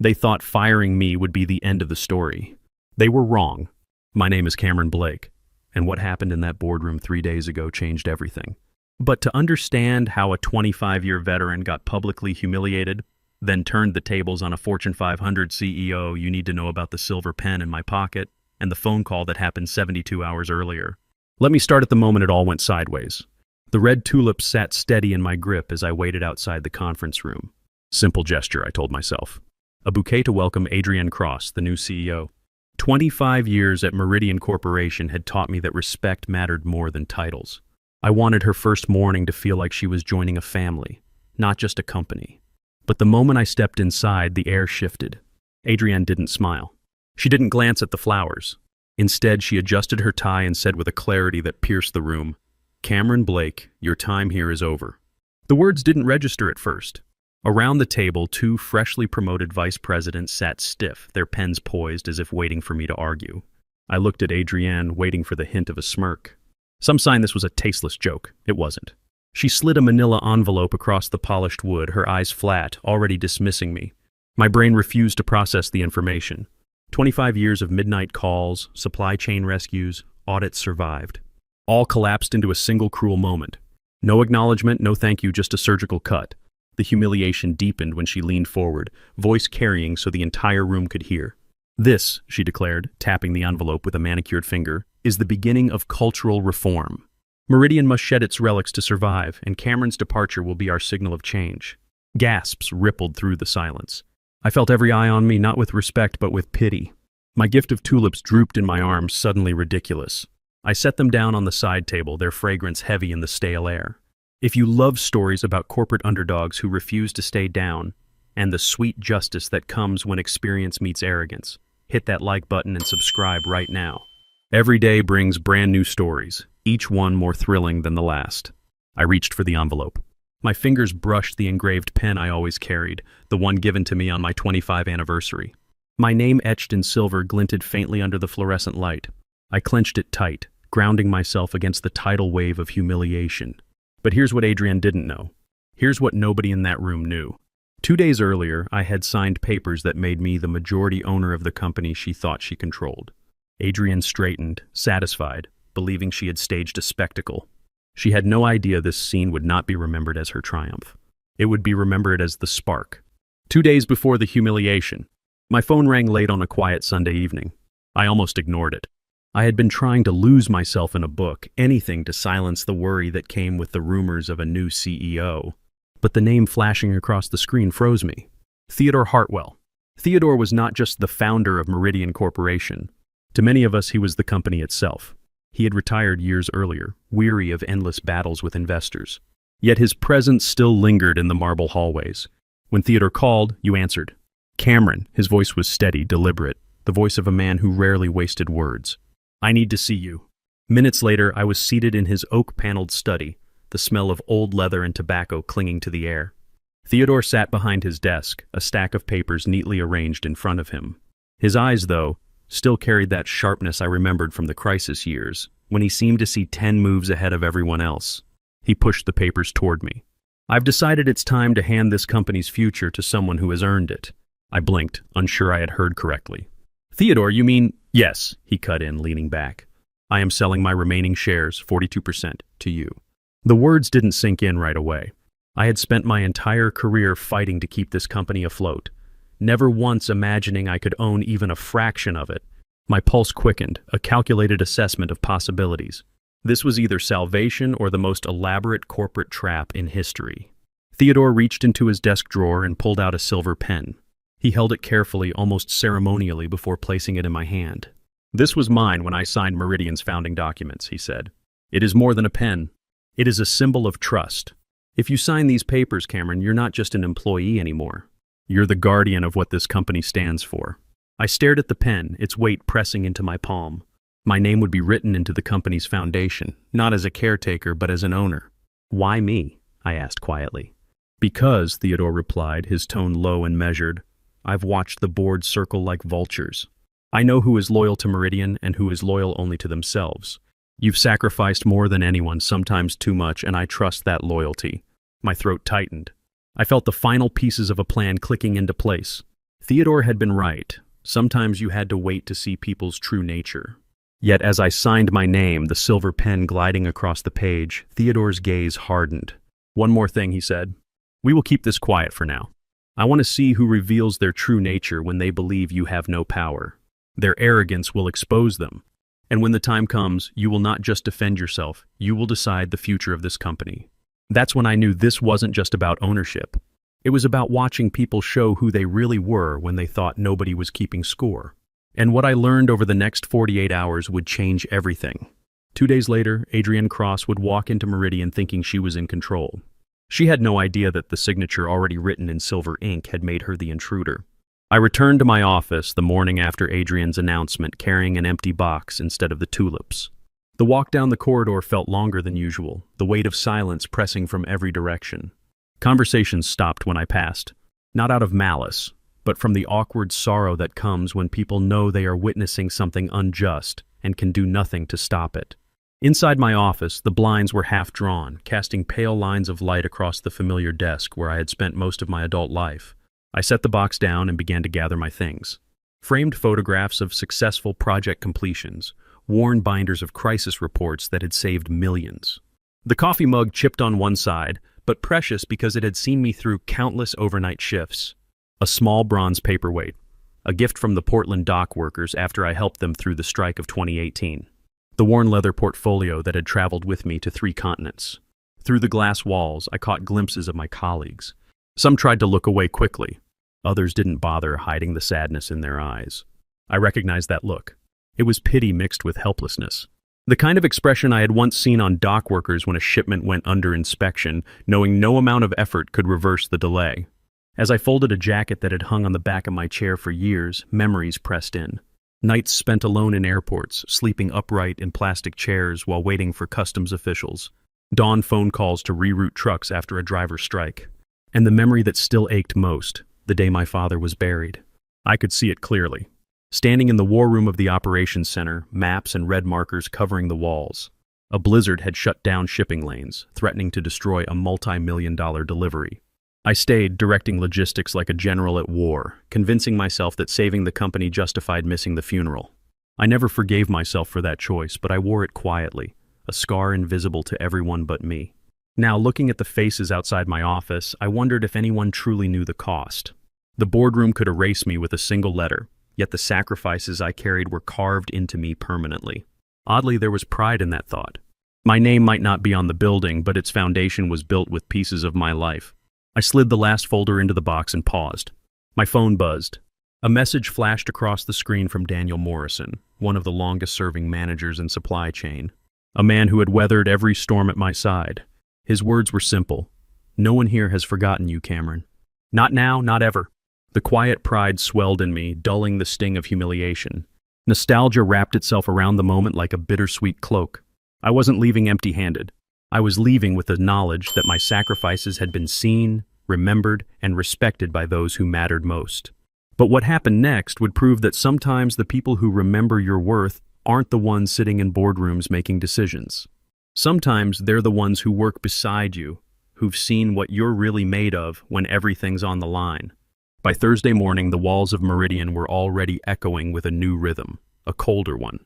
They thought firing me would be the end of the story. They were wrong. My name is Cameron Blake, and what happened in that boardroom 3 days ago changed everything. But to understand how a 25-year veteran got publicly humiliated, then turned the tables on a Fortune 500 CEO, you need to know about the silver pen in my pocket and the phone call that happened 72 hours earlier. Let me start at the moment it all went sideways. The red tulips sat steady in my grip as I waited outside the conference room. Simple gesture, I told myself. A bouquet to welcome Adrienne Cross, the new CEO. 25 years at Meridian Corporation had taught me that respect mattered more than titles. I wanted her first morning to feel like she was joining a family, not just a company. But the moment I stepped inside, the air shifted. Adrienne didn't smile. She didn't glance at the flowers. Instead, she adjusted her tie and said with a clarity that pierced the room, "Cameron Blake, your time here is over." The words didn't register at first. Around the table, two freshly promoted vice presidents sat stiff, their pens poised as if waiting for me to argue. I looked at Adrienne, waiting for the hint of a smirk. Some sign this was a tasteless joke. It wasn't. She slid a manila envelope across the polished wood, her eyes flat, already dismissing me. My brain refused to process the information. 25 years of midnight calls, supply chain rescues, audits survived. All collapsed into a single cruel moment. No acknowledgement, no thank you, just a surgical cut. The humiliation deepened when she leaned forward, voice carrying so the entire room could hear. "This," she declared, tapping the envelope with a manicured finger, "is the beginning of cultural reform. Meridian must shed its relics to survive, and Cameron's departure will be our signal of change." Gasps rippled through the silence. I felt every eye on me, not with respect but with pity. My gift of tulips drooped in my arms, suddenly ridiculous. I set them down on the side table, their fragrance heavy in the stale air. If you love stories about corporate underdogs who refuse to stay down, and the sweet justice that comes when experience meets arrogance, hit that like button and subscribe right now. Every day brings brand new stories, each one more thrilling than the last. I reached for the envelope. My fingers brushed the engraved pen I always carried, the one given to me on my 25th anniversary. My name etched in silver glinted faintly under the fluorescent light. I clenched it tight, grounding myself against the tidal wave of humiliation. But here's what Adrienne didn't know. Here's what nobody in that room knew. 2 days earlier, I had signed papers that made me the majority owner of the company she thought she controlled. Adrienne straightened, satisfied, believing she had staged a spectacle. She had no idea this scene would not be remembered as her triumph. It would be remembered as the spark. 2 days before the humiliation, my phone rang late on a quiet Sunday evening. I almost ignored it. I had been trying to lose myself in a book, anything to silence the worry that came with the rumors of a new CEO. But the name flashing across the screen froze me. Theodore Hartwell. Theodore was not just the founder of Meridian Corporation. To many of us, he was the company itself. He had retired years earlier, weary of endless battles with investors. Yet his presence still lingered in the marble hallways. When Theodore called, you answered. "Cameron," his voice was steady, deliberate, the voice of a man who rarely wasted words. "I need to see you." Minutes later, I was seated in his oak-paneled study, the smell of old leather and tobacco clinging to the air. Theodore sat behind his desk, a stack of papers neatly arranged in front of him. His eyes, though, still carried that sharpness I remembered from the crisis years, when he seemed to see 10 moves ahead of everyone else. He pushed the papers toward me. "I've decided it's time to hand this company's future to someone who has earned it." I blinked, unsure I had heard correctly. "Theodore, you mean—" "Yes," he cut in, leaning back. "I am selling my remaining shares, 42%, to you." The words didn't sink in right away. I had spent my entire career fighting to keep this company afloat, never once imagining I could own even a fraction of it. My pulse quickened, a calculated assessment of possibilities. This was either salvation or the most elaborate corporate trap in history. Theodore reached into his desk drawer and pulled out a silver pen. He held it carefully, almost ceremonially, before placing it in my hand. "This was mine when I signed Meridian's founding documents," he said. "It is more than a pen. It is a symbol of trust. If you sign these papers, Cameron, you're not just an employee anymore. You're the guardian of what this company stands for." I stared at the pen, its weight pressing into my palm. My name would be written into the company's foundation, not as a caretaker, but as an owner. "Why me?" I asked quietly. "Because," Theodore replied, his tone low and measured, "I've watched the board circle like vultures. I know who is loyal to Meridian and who is loyal only to themselves. You've sacrificed more than anyone, sometimes too much, and I trust that loyalty." My throat tightened. I felt the final pieces of a plan clicking into place. Theodore had been right. Sometimes you had to wait to see people's true nature. Yet as I signed my name, the silver pen gliding across the page, Theodore's gaze hardened. "One more thing," he said. "We will keep this quiet for now. I want to see who reveals their true nature when they believe you have no power. Their arrogance will expose them. And when the time comes, you will not just defend yourself, you will decide the future of this company." That's when I knew this wasn't just about ownership. It was about watching people show who they really were when they thought nobody was keeping score. And what I learned over the next 48 hours would change everything. 2 days later, Adrienne Cross would walk into Meridian thinking she was in control. She had no idea that the signature already written in silver ink had made her the intruder. I returned to my office the morning after Adrienne's announcement, carrying an empty box instead of the tulips. The walk down the corridor felt longer than usual, the weight of silence pressing from every direction. Conversations stopped when I passed, not out of malice, but from the awkward sorrow that comes when people know they are witnessing something unjust and can do nothing to stop it. Inside my office, the blinds were half drawn, casting pale lines of light across the familiar desk where I had spent most of my adult life. I set the box down and began to gather my things. Framed photographs of successful project completions, worn binders of crisis reports that had saved millions. The coffee mug chipped on one side, but precious because it had seen me through countless overnight shifts. A small bronze paperweight, a gift from the Portland dock workers after I helped them through the strike of 2018. The worn leather portfolio that had traveled with me to 3 continents. Through the glass walls, I caught glimpses of my colleagues. Some tried to look away quickly. Others didn't bother hiding the sadness in their eyes. I recognized that look. It was pity mixed with helplessness. The kind of expression I had once seen on dock workers when a shipment went under inspection, knowing no amount of effort could reverse the delay. As I folded a jacket that had hung on the back of my chair for years, memories pressed in. Nights spent alone in airports, sleeping upright in plastic chairs while waiting for customs officials. Dawn phone calls to reroute trucks after a driver's strike. And the memory that still ached most, the day my father was buried. I could see it clearly. Standing in the war room of the operations center, maps and red markers covering the walls. A blizzard had shut down shipping lanes, threatening to destroy a multi-million-dollar delivery. I stayed, directing logistics like a general at war, convincing myself that saving the company justified missing the funeral. I never forgave myself for that choice, but I wore it quietly, a scar invisible to everyone but me. Now, looking at the faces outside my office, I wondered if anyone truly knew the cost. The boardroom could erase me with a single letter, yet the sacrifices I carried were carved into me permanently. Oddly, there was pride in that thought. My name might not be on the building, but its foundation was built with pieces of my life. I slid the last folder into the box and paused. My phone buzzed. A message flashed across the screen from Daniel Morrison, one of the longest-serving managers in supply chain. A man who had weathered every storm at my side. His words were simple. "No one here has forgotten you, Cameron. Not now, not ever." The quiet pride swelled in me, dulling the sting of humiliation. Nostalgia wrapped itself around the moment like a bittersweet cloak. I wasn't leaving empty-handed. I was leaving with the knowledge that my sacrifices had been seen, remembered, and respected by those who mattered most. But what happened next would prove that sometimes the people who remember your worth aren't the ones sitting in boardrooms making decisions. Sometimes they're the ones who work beside you, who've seen what you're really made of when everything's on the line. By Thursday morning, the walls of Meridian were already echoing with a new rhythm, a colder one.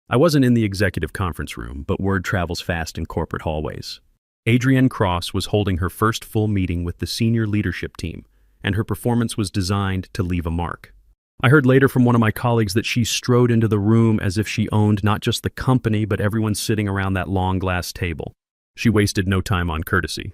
I wasn't in the executive conference room, but word travels fast in corporate hallways. Adrienne Cross was holding her first full meeting with the senior leadership team, and her performance was designed to leave a mark. I heard later from one of my colleagues that she strode into the room as if she owned not just the company, but everyone sitting around that long glass table. She wasted no time on courtesy.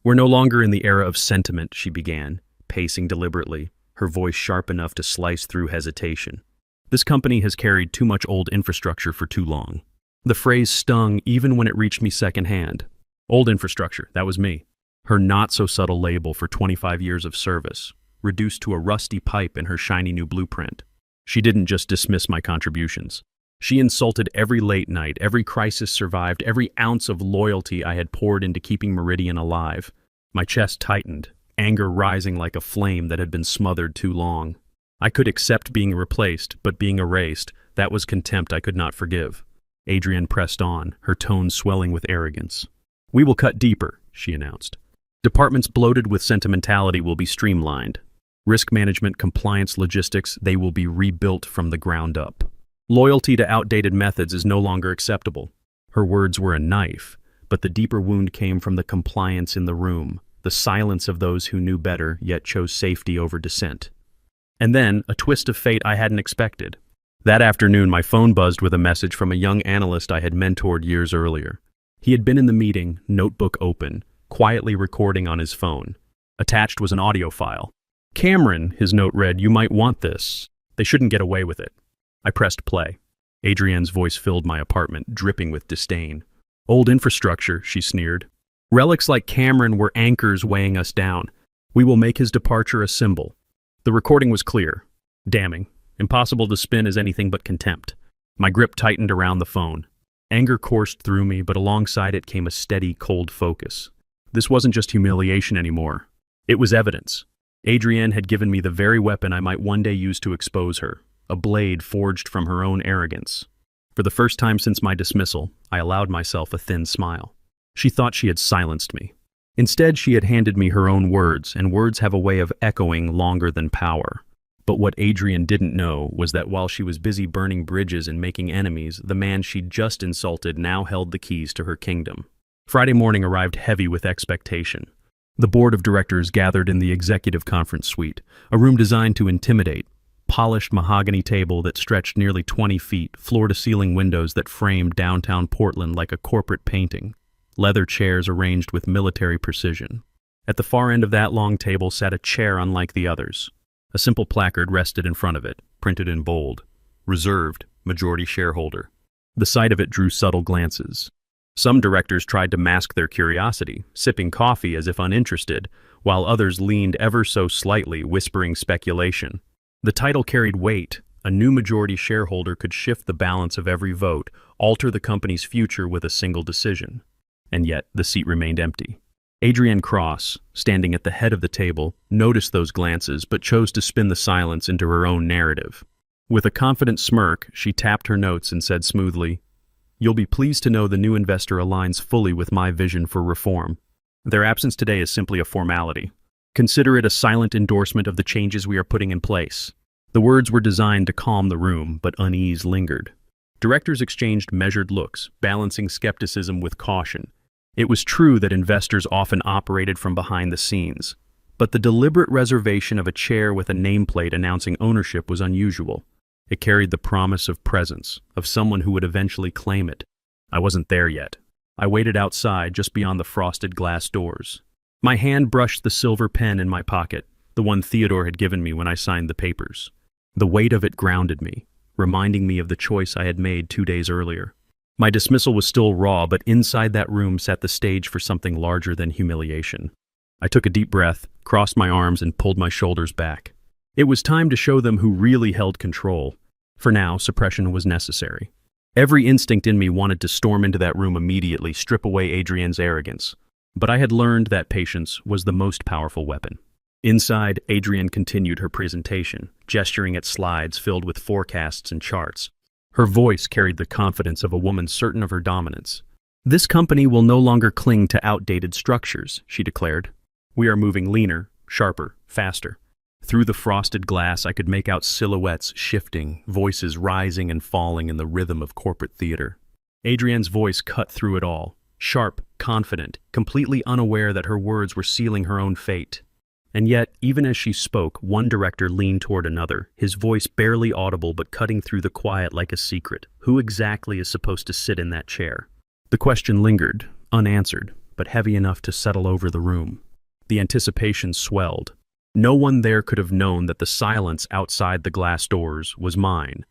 "We're no longer in the era of sentiment," she began, pacing deliberately, her voice sharp enough to slice through hesitation. "This company has carried too much old infrastructure for too long." The phrase stung even when it reached me secondhand. Old infrastructure, that was me. Her not-so-subtle label for 25 years of service, reduced to a rusty pipe in her shiny new blueprint. She didn't just dismiss my contributions. She insulted every late night, every crisis survived, every ounce of loyalty I had poured into keeping Meridian alive. My chest tightened, anger rising like a flame that had been smothered too long. I could accept being replaced, but being erased, that was contempt I could not forgive. Adrienne pressed on, her tone swelling with arrogance. "We will cut deeper," she announced. "Departments bloated with sentimentality will be streamlined. Risk management, compliance, logistics, they will be rebuilt from the ground up. Loyalty to outdated methods is no longer acceptable. Her words were a knife, but the deeper wound came from the compliance in the room, the silence of those who knew better yet chose safety over dissent. And then, a twist of fate I hadn't expected. That afternoon, my phone buzzed with a message from a young analyst I had mentored years earlier. He had been in the meeting, notebook open, quietly recording on his phone. Attached was an audio file. "Cameron," his note read, "you might want this. They shouldn't get away with it." I pressed play. Adrienne's voice filled my apartment, dripping with disdain. "Old infrastructure," she sneered. "Relics like Cameron were anchors weighing us down. We will make his departure a symbol." The recording was clear, damning, impossible to spin as anything but contempt. My grip tightened around the phone. Anger coursed through me, but alongside it came a steady, cold focus. This wasn't just humiliation anymore. It was evidence. Adrienne had given me the very weapon I might one day use to expose her, a blade forged from her own arrogance. For the first time since my dismissal, I allowed myself a thin smile. She thought she had silenced me. Instead, she had handed me her own words, and words have a way of echoing longer than power. But what Adrienne didn't know was that while she was busy burning bridges and making enemies, the man she'd just insulted now held the keys to her kingdom. Friday morning arrived heavy with expectation. The board of directors gathered in the executive conference suite, a room designed to intimidate. Polished mahogany table that stretched nearly 20 feet, floor-to-ceiling windows that framed downtown Portland like a corporate painting. Leather chairs arranged with military precision. At the far end of that long table sat a chair unlike the others. A simple placard rested in front of it, printed in bold. "Reserved, majority shareholder." The sight of it drew subtle glances. Some directors tried to mask their curiosity, sipping coffee as if uninterested, while others leaned ever so slightly, whispering speculation. The title carried weight. A new majority shareholder could shift the balance of every vote, alter the company's future with a single decision. And yet, the seat remained empty. Adrienne Cross, standing at the head of the table, noticed those glances but chose to spin the silence into her own narrative. With a confident smirk, she tapped her notes and said smoothly, "You'll be pleased to know the new investor aligns fully with my vision for reform. Their absence today is simply a formality. Consider it a silent endorsement of the changes we are putting in place." The words were designed to calm the room, but unease lingered. Directors exchanged measured looks, balancing skepticism with caution. It was true that investors often operated from behind the scenes, but the deliberate reservation of a chair with a nameplate announcing ownership was unusual. It carried the promise of presence, of someone who would eventually claim it. I wasn't there yet. I waited outside, just beyond the frosted glass doors. My hand brushed the silver pen in my pocket, the one Theodore had given me when I signed the papers. The weight of it grounded me, reminding me of the choice I had made 2 days earlier. My dismissal was still raw, but inside that room sat the stage for something larger than humiliation. I took a deep breath, crossed my arms, and pulled my shoulders back. It was time to show them who really held control. For now, suppression was necessary. Every instinct in me wanted to storm into that room immediately, strip away Adrienne's arrogance. But I had learned that patience was the most powerful weapon. Inside, Adrienne continued her presentation, gesturing at slides filled with forecasts and charts. Her voice carried the confidence of a woman certain of her dominance. "This company will no longer cling to outdated structures," she declared. "We are moving leaner, sharper, faster." Through the frosted glass, I could make out silhouettes shifting, voices rising and falling in the rhythm of corporate theater. Adrienne's voice cut through it all, sharp, confident, completely unaware that her words were sealing her own fate. And yet, even as she spoke, one director leaned toward another, his voice barely audible but cutting through the quiet like a secret. Who exactly is supposed to sit in that chair? The question lingered, unanswered, but heavy enough to settle over the room. The anticipation swelled. No one there could have known that the silence outside the glass doors was mine,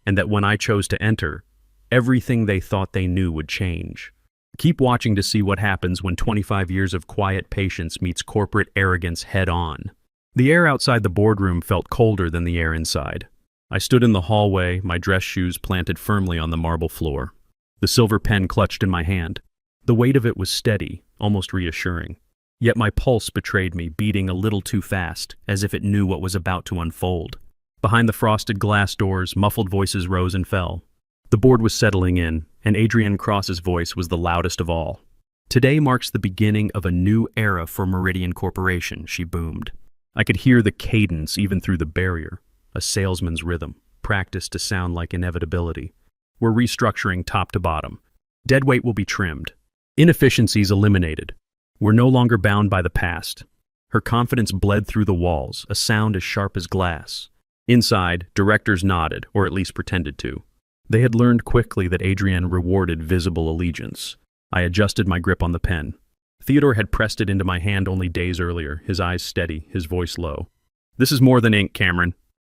and that when I chose to enter, everything they thought they knew would change. Keep watching to see what happens when 25 years of quiet patience meets corporate arrogance head-on. The air outside the boardroom felt colder than the air inside. I stood in the hallway, my dress shoes planted firmly on the marble floor. The silver pen clutched in my hand. The weight of it was steady, almost reassuring. Yet my pulse betrayed me, beating a little too fast, as if it knew what was about to unfold. Behind the frosted glass doors, muffled voices rose and fell. The board was settling in, and Adrienne Cross's voice was the loudest of all. "Today marks the beginning of a new era for Meridian Corporation," she boomed. I could hear the cadence even through the barrier, a salesman's rhythm, practiced to sound like inevitability. We're restructuring top to bottom. Deadweight will be trimmed. Inefficiencies eliminated. We're no longer bound by the past. Her confidence bled through the walls, a sound as sharp as glass. Inside, directors nodded, or at least pretended to. They had learned quickly that Adrienne rewarded visible allegiance. I adjusted my grip on the pen. Theodore had pressed it into my hand only days earlier, his eyes steady, his voice low. "This is more than ink, Cameron.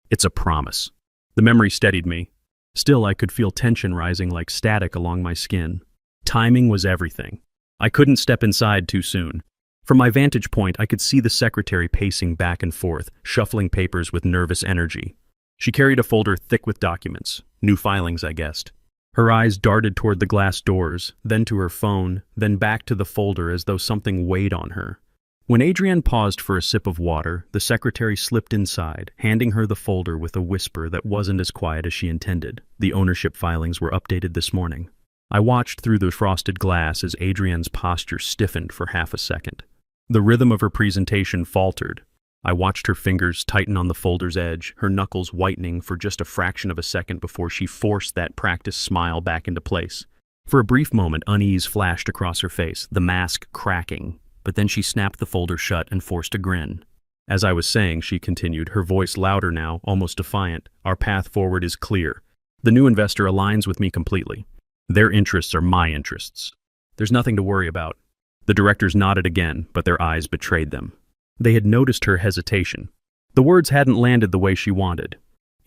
It's a promise." The memory steadied me. Still, I could feel tension rising like static along my skin. Timing was everything. I couldn't step inside too soon. From my vantage point, I could see the secretary pacing back and forth, shuffling papers with nervous energy. She carried a folder thick with documents. New filings, I guessed. Her eyes darted toward the glass doors, then to her phone, then back to the folder as though something weighed on her. When Adrienne paused for a sip of water, the secretary slipped inside, handing her the folder with a whisper that wasn't as quiet as she intended. The ownership filings were updated this morning. I watched through the frosted glass as Adrienne's posture stiffened for half a second. The rhythm of her presentation faltered. I watched her fingers tighten on the folder's edge, her knuckles whitening for just a fraction of a second before she forced that practiced smile back into place. For a brief moment, unease flashed across her face, the mask cracking, but then she snapped the folder shut and forced a grin. As I was saying, she continued, her voice louder now, almost defiant, "Our path forward is clear. The new investor aligns with me completely. Their interests are my interests. There's nothing to worry about." The directors nodded again, but their eyes betrayed them. They had noticed her hesitation. The words hadn't landed the way she wanted.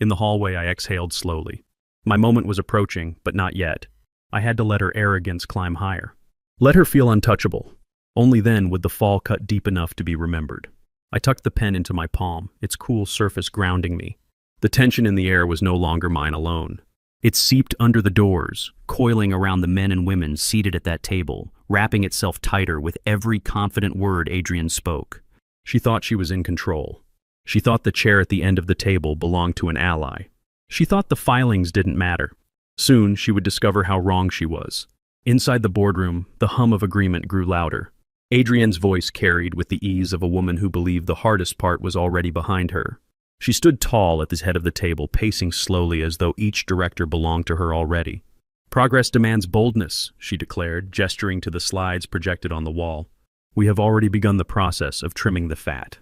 In the hallway, I exhaled slowly. My moment was approaching, but not yet. I had to let her arrogance climb higher. Let her feel untouchable. Only then would the fall cut deep enough to be remembered. I tucked the pen into my palm, its cool surface grounding me. The tension in the air was no longer mine alone. It seeped under the doors, coiling around the men and women seated at that table, wrapping itself tighter with every confident word Adrienne spoke. She thought she was in control. She thought the chair at the end of the table belonged to an ally. She thought the filings didn't matter. Soon, she would discover how wrong she was. Inside the boardroom, the hum of agreement grew louder. Adrienne's voice carried with the ease of a woman who believed the hardest part was already behind her. She stood tall at the head of the table, pacing slowly as though each director belonged to her already. "Progress demands boldness," she declared, gesturing to the slides projected on the wall. "We have already begun the process of trimming the fat.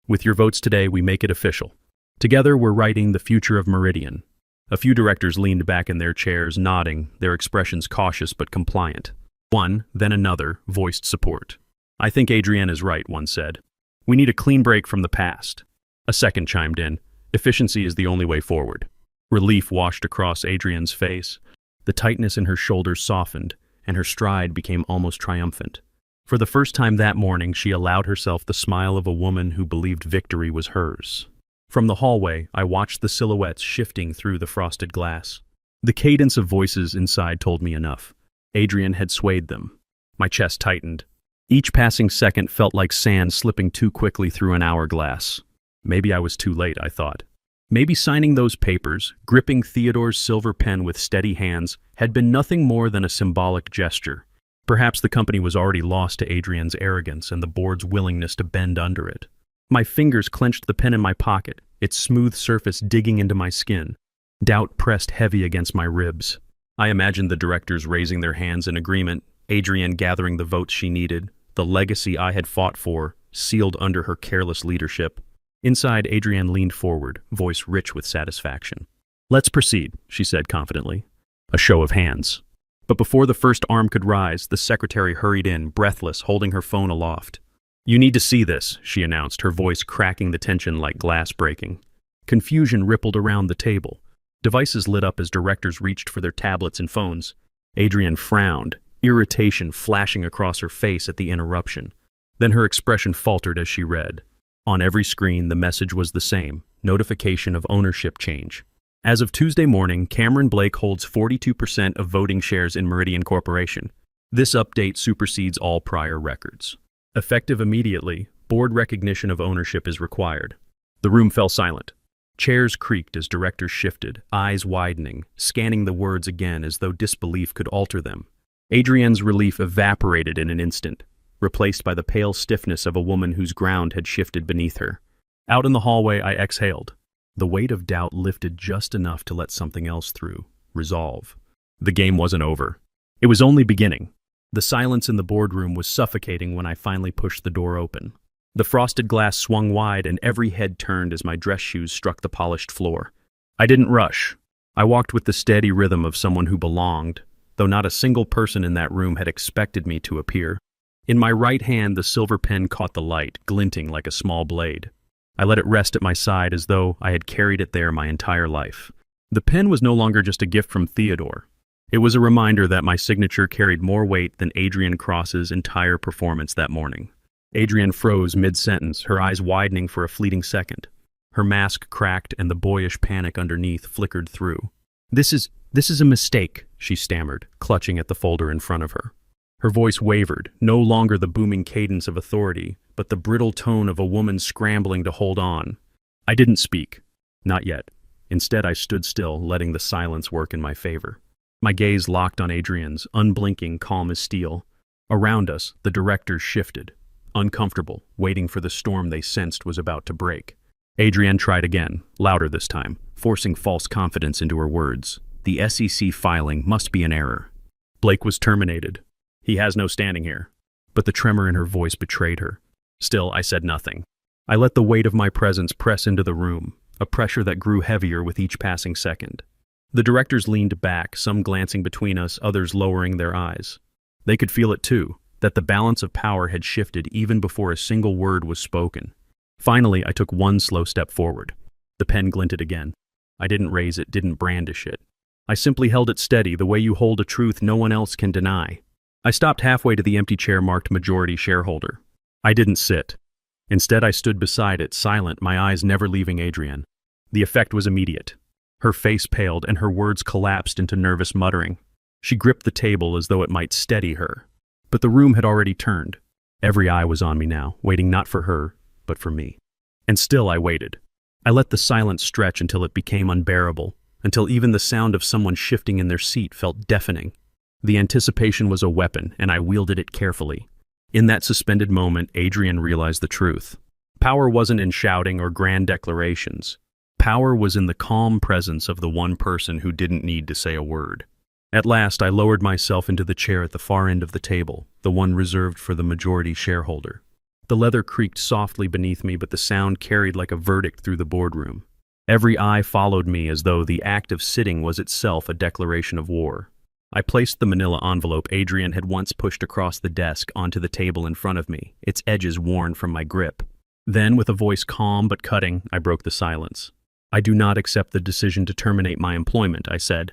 With your votes today, we make it official. Together, we're writing the future of Meridian." A few directors leaned back in their chairs, nodding, their expressions cautious but compliant. One, then another, voiced support. "I think Adrienne is right," one said. "We need a clean break from the past." A second chimed in. "Efficiency is the only way forward." Relief washed across Adrienne's face. The tightness in her shoulders softened, and her stride became almost triumphant. For the first time that morning, she allowed herself the smile of a woman who believed victory was hers. From the hallway, I watched the silhouettes shifting through the frosted glass. The cadence of voices inside told me enough. Adrienne had swayed them. My chest tightened. Each passing second felt like sand slipping too quickly through an hourglass. Maybe I was too late, I thought. Maybe signing those papers, gripping Theodore's silver pen with steady hands, had been nothing more than a symbolic gesture. Perhaps the company was already lost to Adrienne's arrogance and the board's willingness to bend under it. My fingers clenched the pen in my pocket, its smooth surface digging into my skin. Doubt pressed heavy against my ribs. I imagined the directors raising their hands in agreement, Adrienne gathering the votes she needed, the legacy I had fought for, sealed under her careless leadership. Inside, Adrienne leaned forward, voice rich with satisfaction. "Let's proceed," she said confidently. A show of hands. But before the first arm could rise, the secretary hurried in, breathless, holding her phone aloft. "You need to see this," she announced, her voice cracking the tension like glass breaking. Confusion rippled around the table. Devices lit up as directors reached for their tablets and phones. Adrienne frowned, irritation flashing across her face at the interruption. Then her expression faltered as she read. On every screen, the message was the same: notification of ownership change. As of Tuesday morning, Cameron Blake holds 42% of voting shares in Meridian Corporation. This update supersedes all prior records. Effective immediately, board recognition of ownership is required. The room fell silent. Chairs creaked as directors shifted, eyes widening, scanning the words again as though disbelief could alter them. Adrienne's relief evaporated in an instant, replaced by the pale stiffness of a woman whose ground had shifted beneath her. Out in the hallway, I exhaled. The weight of doubt lifted just enough to let something else through. Resolve. The game wasn't over. It was only beginning. The silence in the boardroom was suffocating when I finally pushed the door open. The frosted glass swung wide and every head turned as my dress shoes struck the polished floor. I didn't rush. I walked with the steady rhythm of someone who belonged, though not a single person in that room had expected me to appear. In my right hand, the silver pen caught the light, glinting like a small blade. I let it rest at my side as though I had carried it there my entire life. The pen was no longer just a gift from Theodore. It was a reminder that my signature carried more weight than Adrienne Cross's entire performance that morning. Adrienne froze mid-sentence, her eyes widening for a fleeting second. Her mask cracked and the boyish panic underneath flickered through. This is a mistake," she stammered, clutching at the folder in front of her. Her voice wavered, no longer the booming cadence of authority, but the brittle tone of a woman scrambling to hold on. I didn't speak. Not yet. Instead, I stood still, letting the silence work in my favor. My gaze locked on Adrienne's, unblinking, calm as steel. Around us, the directors shifted, uncomfortable, waiting for the storm they sensed was about to break. Adrienne tried again, louder this time, forcing false confidence into her words. The SEC filing must be an error. Blake was terminated. He has no standing here. But the tremor in her voice betrayed her. Still, I said nothing. I let the weight of my presence press into the room, a pressure that grew heavier with each passing second. The directors leaned back, some glancing between us, others lowering their eyes. They could feel it too, that the balance of power had shifted even before a single word was spoken. Finally, I took one slow step forward. The pen glinted again. I didn't raise it, didn't brandish it. I simply held it steady, the way you hold a truth no one else can deny. I stopped halfway to the empty chair marked majority shareholder. I didn't sit. Instead, I stood beside it, silent, my eyes never leaving Adrienne. The effect was immediate. Her face paled and her words collapsed into nervous muttering. She gripped the table as though it might steady her. But the room had already turned. Every eye was on me now, waiting not for her, but for me. And still I waited. I let the silence stretch until it became unbearable, until even the sound of someone shifting in their seat felt deafening. The anticipation was a weapon, and I wielded it carefully. In that suspended moment, Adrienne realized the truth. Power wasn't in shouting or grand declarations. Power was in the calm presence of the one person who didn't need to say a word. At last, I lowered myself into the chair at the far end of the table, the one reserved for the majority shareholder. The leather creaked softly beneath me, but the sound carried like a verdict through the boardroom. Every eye followed me as though the act of sitting was itself a declaration of war. I placed the manila envelope Adrienne had once pushed across the desk onto the table in front of me, its edges worn from my grip. Then, with a voice calm but cutting, I broke the silence. "I do not accept the decision to terminate my employment," I said.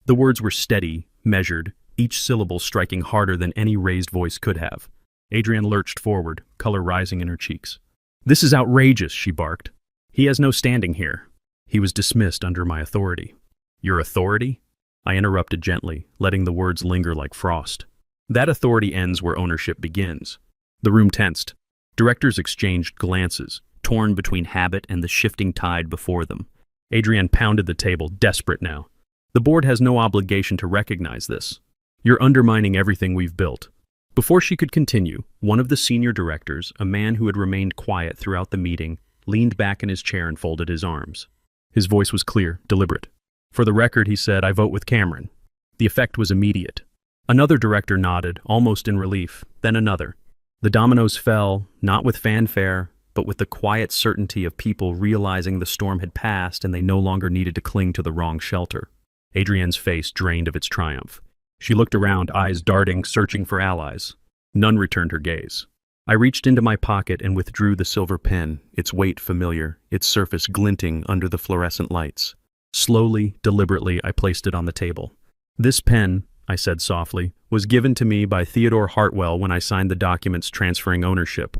The words were steady, measured, each syllable striking harder than any raised voice could have. Adrienne lurched forward, color rising in her cheeks. "This is outrageous," she barked. "He has no standing here." He was dismissed under my authority. "Your authority?" I interrupted gently, letting the words linger like frost. "That authority ends where ownership begins." The room tensed. Directors exchanged glances, torn between habit and the shifting tide before them. Adrienne pounded the table, desperate now. "The board has no obligation to recognize this. You're undermining everything we've built." Before she could continue, one of the senior directors, a man who had remained quiet throughout the meeting, leaned back in his chair and folded his arms. His voice was clear, deliberate. "For the record," he said, "I vote with Cameron." The effect was immediate. Another director nodded, almost in relief, then another. The dominoes fell, not with fanfare, but with the quiet certainty of people realizing the storm had passed and they no longer needed to cling to the wrong shelter. Adrienne's face drained of its triumph. She looked around, eyes darting, searching for allies. None returned her gaze. I reached into my pocket and withdrew the silver pen, its weight familiar, its surface glinting under the fluorescent lights. Slowly, deliberately, I placed it on the table. "This pen," I said softly, "was given to me by Theodore Hartwell when I signed the documents transferring ownership.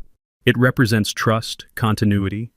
It represents trust, continuity,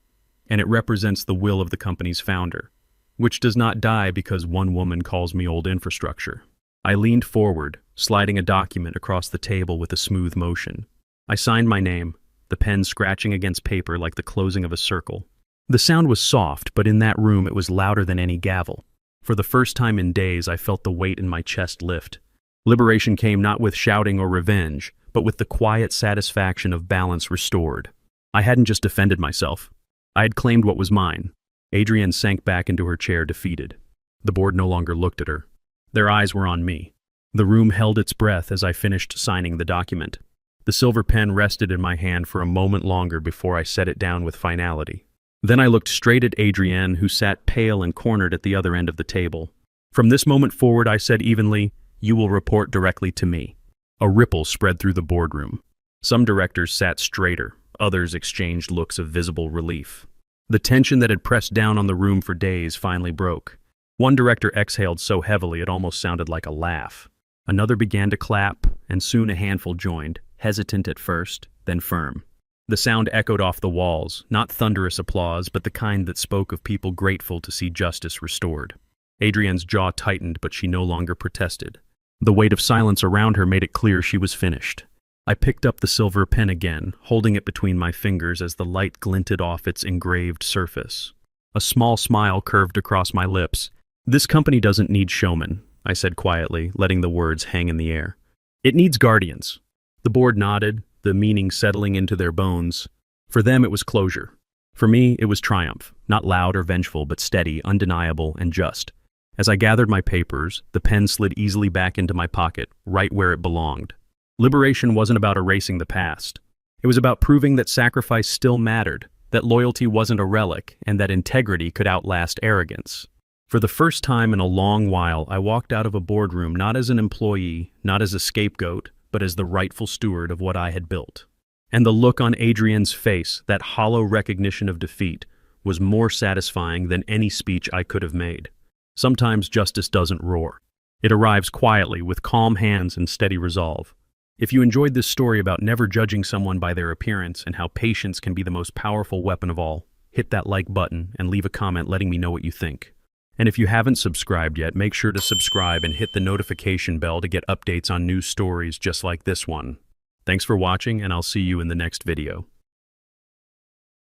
and it represents the will of the company's founder, which does not die because one woman calls me old infrastructure." I leaned forward, sliding a document across the table with a smooth motion. I signed my name, the pen scratching against paper like the closing of a circle. The sound was soft, but in that room it was louder than any gavel. For the first time in days, I felt the weight in my chest lift. Liberation came not with shouting or revenge, but with the quiet satisfaction of balance restored. I hadn't just defended myself. I had claimed what was mine. Adrienne sank back into her chair, defeated. The board no longer looked at her. Their eyes were on me. The room held its breath as I finished signing the document. The silver pen rested in my hand for a moment longer before I set it down with finality. Then I looked straight at Adrienne, who sat pale and cornered at the other end of the table. From this moment forward, I said evenly, "You will report directly to me." A ripple spread through the boardroom. Some directors sat straighter, others exchanged looks of visible relief. The tension that had pressed down on the room for days finally broke. One director exhaled so heavily it almost sounded like a laugh. Another began to clap, and soon a handful joined, hesitant at first, then firm. The sound echoed off the walls, not thunderous applause, but the kind that spoke of people grateful to see justice restored. Adrienne's jaw tightened, but she no longer protested. The weight of silence around her made it clear she was finished. I picked up the silver pen again, holding it between my fingers as the light glinted off its engraved surface. A small smile curved across my lips. "This company doesn't need showmen," I said quietly, letting the words hang in the air. "It needs guardians." The board nodded, the meaning settling into their bones. For them, it was closure. For me, it was triumph, not loud or vengeful, but steady, undeniable, and just. As I gathered my papers, the pen slid easily back into my pocket, right where it belonged. Liberation wasn't about erasing the past. It was about proving that sacrifice still mattered, that loyalty wasn't a relic, and that integrity could outlast arrogance. For the first time in a long while, I walked out of a boardroom not as an employee, not as a scapegoat, but as the rightful steward of what I had built. And the look on Adrienne's face, that hollow recognition of defeat, was more satisfying than any speech I could have made. Sometimes justice doesn't roar. It arrives quietly, with calm hands and steady resolve. If you enjoyed this story about never judging someone by their appearance and how patience can be the most powerful weapon of all, hit that like button and leave a comment letting me know what you think. And if you haven't subscribed yet, make sure to subscribe and hit the notification bell to get updates on new stories just like this one. Thanks for watching, and I'll see you in the next video.